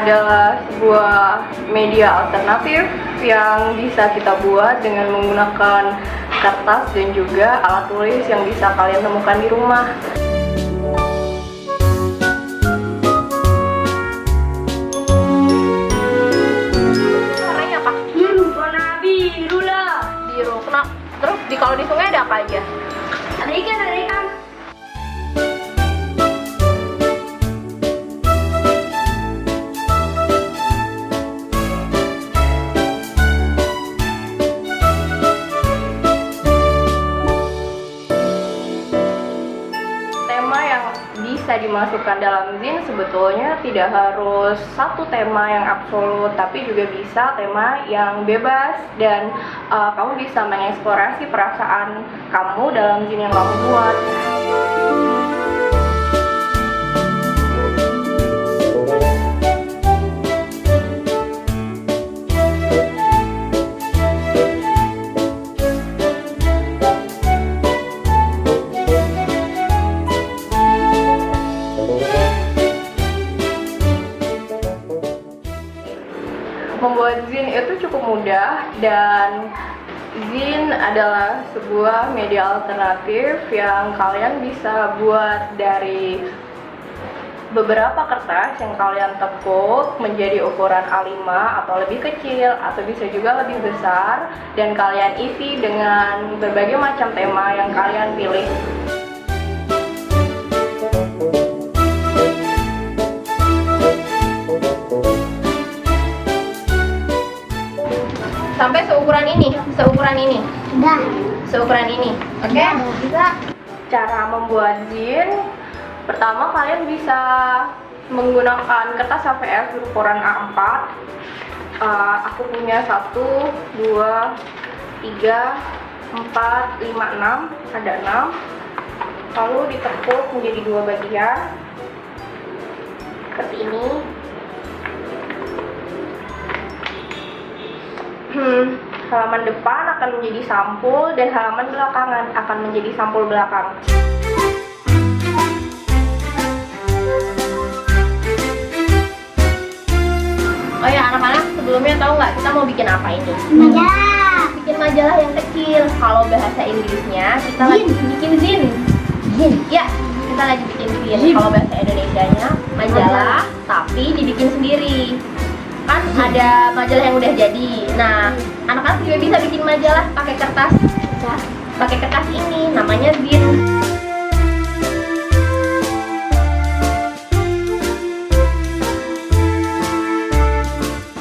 adalah sebuah media alternatif yang bisa kita buat dengan menggunakan kertas dan juga alat tulis yang bisa kalian temukan di rumah. Warnanya apa? Biru, warna biru lah. Biru. Kenapa? Terus kalau di sungai ada apa aja? Ada ikan, ada ikan. Tema yang bisa dimasukkan dalam zin sebetulnya tidak harus satu tema yang absolut, tapi juga bisa tema yang bebas dan kamu bisa mengeksplorasi perasaan kamu dalam zin yang kamu buat. Membuat zin itu cukup mudah dan zin adalah sebuah media alternatif yang kalian bisa buat dari beberapa kertas yang kalian tepuk menjadi ukuran A5 atau lebih kecil atau bisa juga lebih besar dan kalian isi dengan berbagai macam tema yang kalian pilih. Sampai seukuran ini. Udah. Seukuran ini. Oke? Bisa. Cara membuat zin, pertama kalian bisa menggunakan kertas HVS berukuran A4. Aku punya 1, 2, 3, 4, 5, 6. Ada 6. Lalu ditepuk menjadi 2 bagian. Seperti ini. Halaman depan akan menjadi sampul dan halaman belakangan akan menjadi sampul belakang. Oh ya anak-anak, sebelumnya tahu nggak kita mau bikin apa ini? Majalah. Bikin majalah yang kecil. Kalau bahasa Inggrisnya kita lagi bikin zin. Ya, kita lagi bikin zin. Kalau bahasa Indonesianya majalah, tapi dibikin sendiri. Kan ada majalah yang udah jadi. Nah, anak-anak juga bisa bikin majalah pakai kertas. Pakai kertas ini namanya zin.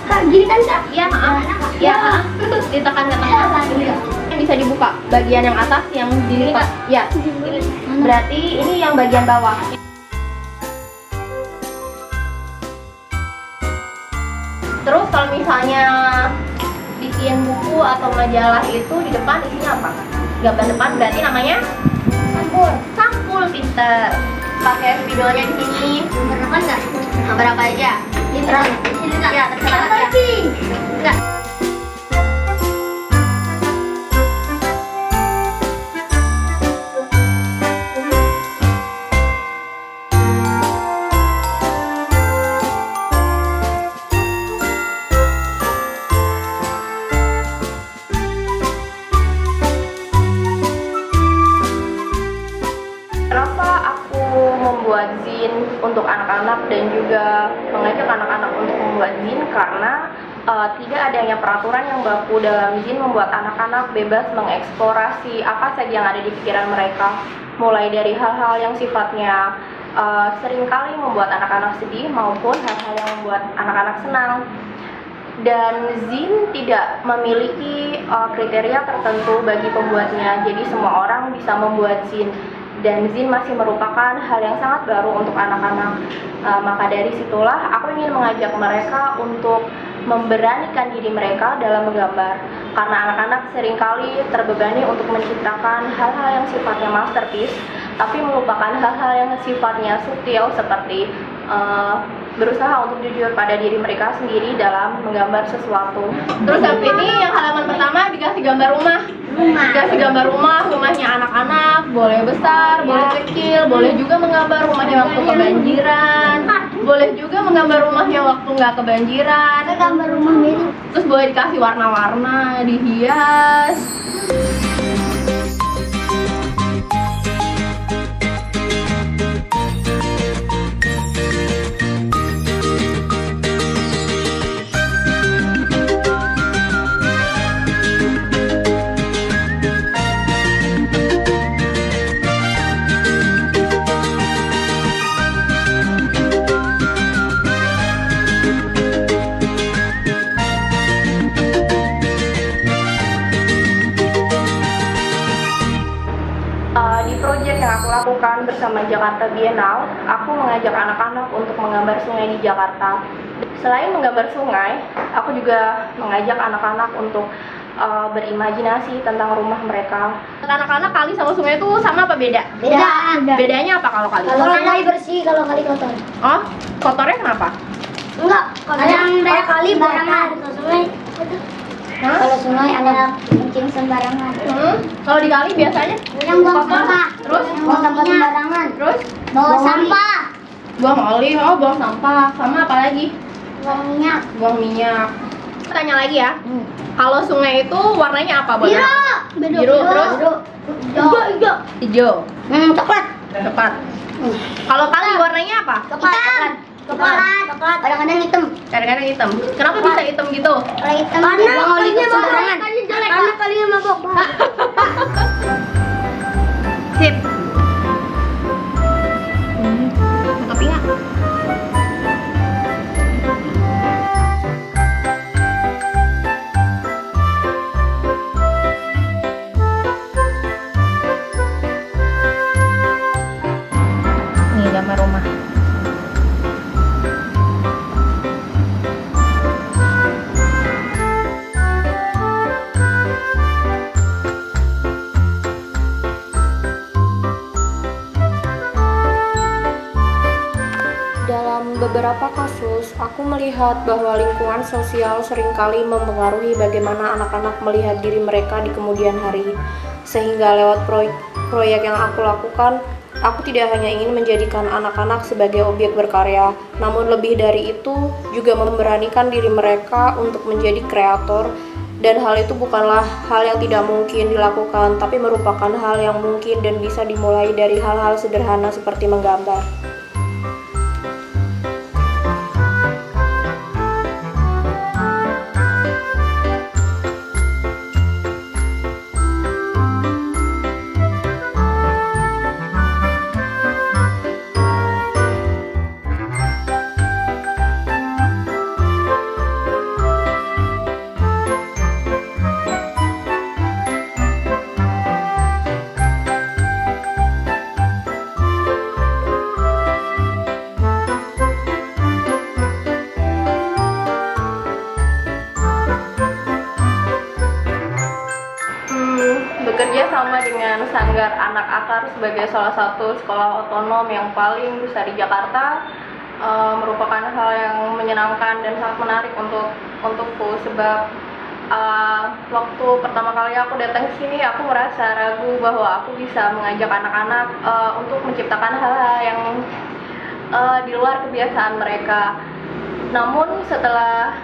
Kak, gini kan Kak? Iya, ya, ditekan ke atas. Yang bisa dibuka bagian yang atas yang dilipat. Ya. Berarti ini yang bagian bawah. Terus kalau misalnya bikin buku atau majalah itu di depan isinya apa? Gambar depan berarti namanya Sampul. sampul, pinter. Pakai spidolnya di sini. Berapa enggak? Berapa aja? Terus. Ya, terserah aja. Enggak. Kenapa aku membuat zin untuk anak-anak dan juga mengajak anak-anak untuk membuat zin? Karena tidak adanya peraturan yang baku dalam zin membuat anak-anak bebas mengeksplorasi apa saja yang ada di pikiran mereka, mulai dari hal-hal yang sifatnya seringkali membuat anak-anak sedih maupun hal-hal yang membuat anak-anak senang. Dan zin tidak memiliki kriteria tertentu bagi pembuatnya, jadi semua orang bisa membuat zin. Dan zin masih merupakan hal yang sangat baru untuk anak-anak. Maka dari situlah aku ingin mengajak mereka untuk memberanikan diri mereka dalam menggambar. Karena anak-anak seringkali terbebani untuk menciptakan hal-hal yang sifatnya masterpiece, tapi melupakan hal-hal yang sifatnya subtil seperti berusaha untuk jujur pada diri mereka sendiri dalam menggambar sesuatu. Terus yang ini yang halaman pertama dikasih gambar rumah. Dikasih gambar rumahnya anak-anak, boleh besar, boleh kecil, boleh juga menggambar rumahnya waktu kebanjiran. Boleh juga menggambar rumahnya waktu nggak kebanjiran. Ada gambar rumah mirip. Terus boleh dikasih warna-warna, dihias. Di proyek yang aku lakukan bersama Jakarta Biennale, aku mengajak anak-anak untuk menggambar sungai di Jakarta. Selain menggambar sungai, aku juga mengajak anak-anak untuk berimajinasi tentang rumah mereka. Anak-anak kali sama sungai itu sama apa beda? Beda. Bedanya apa kalau kali? Kalau kali bersih, kalau kali kotor. Oh, kotornya kenapa? Enggak. Kalau yang kayak kali barangan. Kalau sungai. Hah? Kalau sungai ada kencing sembarangan. Kalau di kali biasanya? Yang buang sampah. Terus? Buang sampah sembarangan. Terus? Bawa sampah. Buang oli, oh buang sampah. Sama apa lagi? Buang minyak. Buang minyak. Tanya lagi ya. Kalau sungai itu warnanya apa, Bon? Biru, terus? Hijau. Hijau. Coklat. Tepat. Kalau kali warnanya apa? Coklat. Coklat. Kadang-kadang hitam. Kadang-kadang hitam. Kenapa bisa hitam gitu? Kalau hitam buang oli sembarangan. Karena kalinya mabok. Sip. Kopi nggak? Nih gambar rumah. Dalam beberapa kasus, aku melihat bahwa lingkungan sosial seringkali mempengaruhi bagaimana anak-anak melihat diri mereka di kemudian hari. Sehingga lewat proyek yang aku lakukan, aku tidak hanya ingin menjadikan anak-anak sebagai objek berkarya, namun lebih dari itu juga memberanikan diri mereka untuk menjadi kreator. Dan hal itu bukanlah hal yang tidak mungkin dilakukan, tapi merupakan hal yang mungkin dan bisa dimulai dari hal-hal sederhana seperti menggambar. Bekerja sama dengan Sanggar Anak Akar sebagai salah satu sekolah otonom yang paling besar di Jakarta merupakan hal yang menyenangkan dan sangat menarik untukku sebab waktu pertama kali aku datang ke sini aku merasa ragu bahwa aku bisa mengajak anak-anak untuk menciptakan hal-hal yang di luar kebiasaan mereka. Namun setelah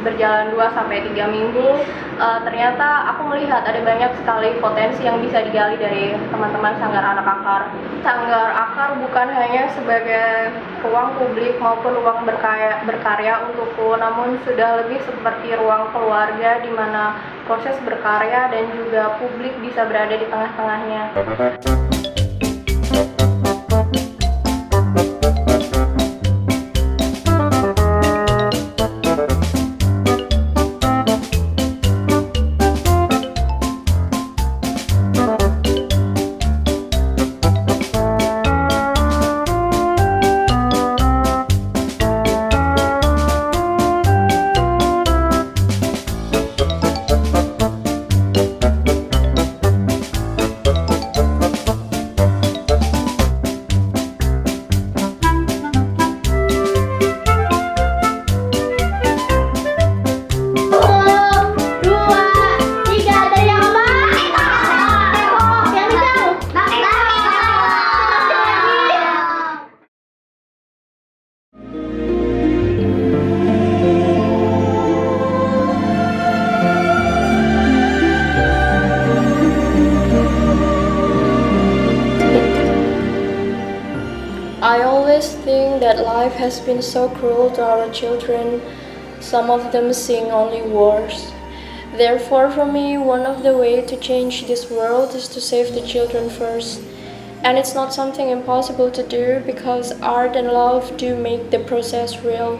berjalan 2-3 minggu, ternyata aku melihat ada banyak sekali potensi yang bisa digali dari teman-teman Sanggar Anak Akar. Sanggar Akar bukan hanya sebagai ruang publik maupun ruang berkarya untukku, namun sudah lebih seperti ruang keluarga di mana proses berkarya dan juga publik bisa berada di tengah-tengahnya. that life has been so cruel to our children. Some of them sing only wars. Therefore, for me, one of the ways to change this world is to save the children first. And it's not something impossible to do because art and love do make the process real.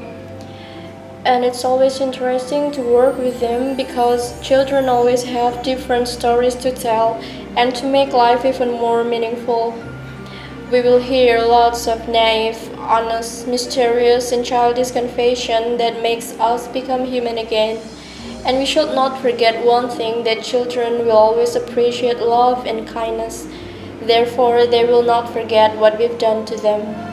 And it's always interesting to work with them because children always have different stories to tell and to make life even more meaningful. We will hear lots of naive, honest, mysterious, and childish confession that makes us become human again. And we should not forget one thing, that children will always appreciate love and kindness. Therefore, they will not forget what we've done to them.